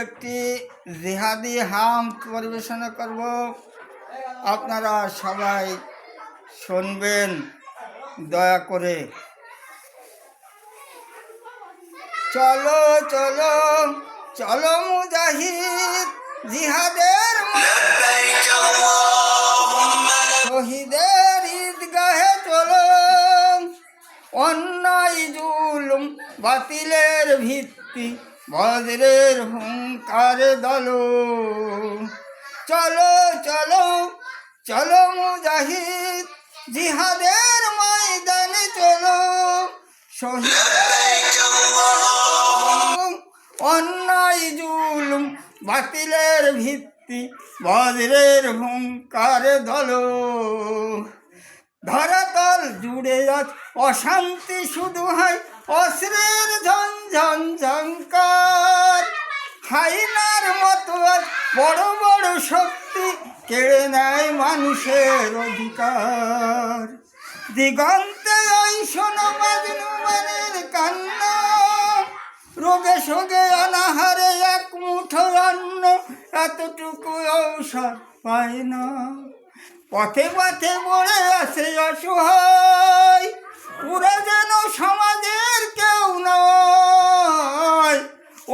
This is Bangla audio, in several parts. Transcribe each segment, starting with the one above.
একটি জিহাদি হাম পরিবেশনা করব। আপনারা সবাই শুনবেন দয়া করে। চলো চলো চলো মুজাহিদ জিহাদের শহীদের ঈদগাহে চলো, অন্যায় জুলুম বাতিলের ভিত্তি বজ্রের হুঙ্কার দলো। চলো চলো চলো মুজাহিদ জিহাদের ময়দানে চলো, অন্যায় জুলুম বাতিলের ভিত্তি বজ্রের হুঙ্কার দলো। ধরাতল জুড়ে আজ অশান্তি শুধু হয় অস্ত্রের ঝনঝন ঝঙ্কার। হাইনার মতো আজ বড় বড় শক্তি কেড়ে নেয় মানুষের অধিকার। দিগন্তে ওই শোনো মাজলুমের কান্না, রোগে শোগে অনাহারে এক মুঠো অন্ন এতটুকু ঔষধ পায় না। পথে পথে পড়ে আছে অসহায়, পুরো যেন সমাজের কেউ নয়।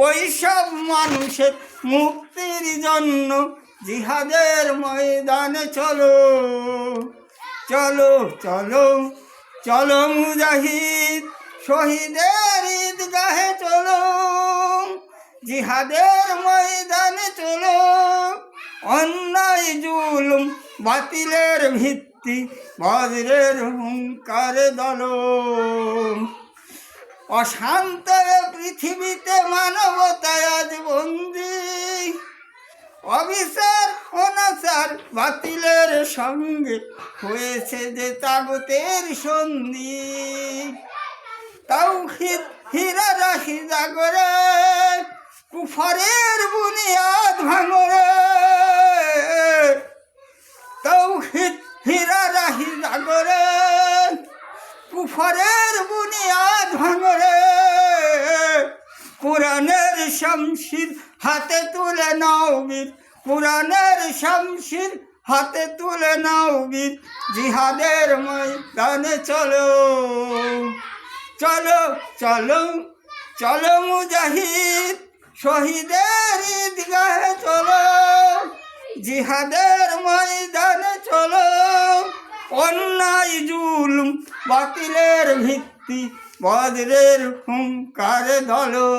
ওই সব মানুষের মুক্তির জন্য জিহাদের ময়দানে চলো। চলো চলো চলো মুজাহিদ শহীদের ঈদগাহে চলো, জিহাদের ময়দানে চলো, অন্যায় জুলুম বাতিলের ভিত্তি বজ্রের হুঙ্কার দলো। অশান্ত পৃথিবীতে মানবতায় আজ বন্দি, অবিচার অনাচার বাতিলের সঙ্গে হয়েছে যে তাগতের সন্ধি। তাওহীদ হীরা রাখি জাগরে, কুফরের বুনিয়াদ ভাঙরে। তাওহীদ হীরা রাখি জাগরে, কুফরের বুনিয়াদ ভাঙরে। কোরআনের শমশির হাতে তুলে নাও বীর, কোরআনের শমশির হাতে তুলে নাও বীর, জিহাদের ময়দানে চলো। চলো চলো চলো মুজাহিদ শহীদের ঈদগাহে চলো, জিহাদের ময়দানে চলো, অন্যায় জুলুম বাতিলের ভিত্তি বজ্রের হুঙ্কার দলো।